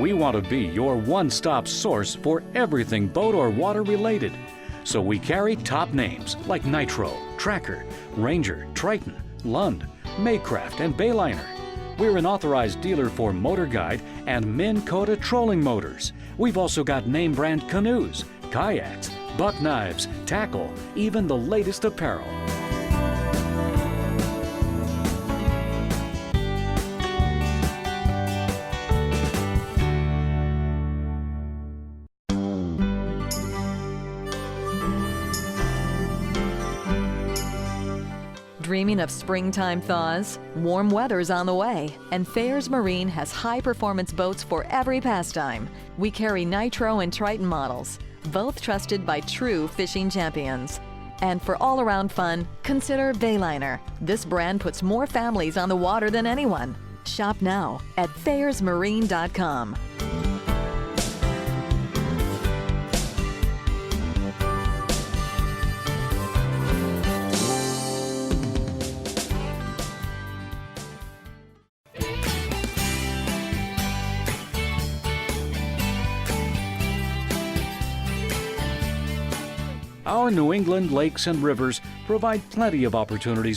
We want to be your one-stop source for everything boat or water related. So we carry top names like Nitro, Tracker, Ranger, Triton, Lund, Maycraft, and Bayliner. We're an authorized dealer for Motor Guide and MINN KOTA trolling motors. We've also got name brand canoes, kayaks, buck knives, tackle, even the latest apparel. Dreaming of springtime thaws? Warm weather's on the way, and Thayer's Marine has high-performance boats for every pastime. We carry Nitro and Triton models, both trusted by true fishing champions. And for all-around fun, consider Bayliner. This brand puts more families on the water than anyone. Shop now at ThayersMarine.com. Our New England lakes and rivers provide plenty of opportunities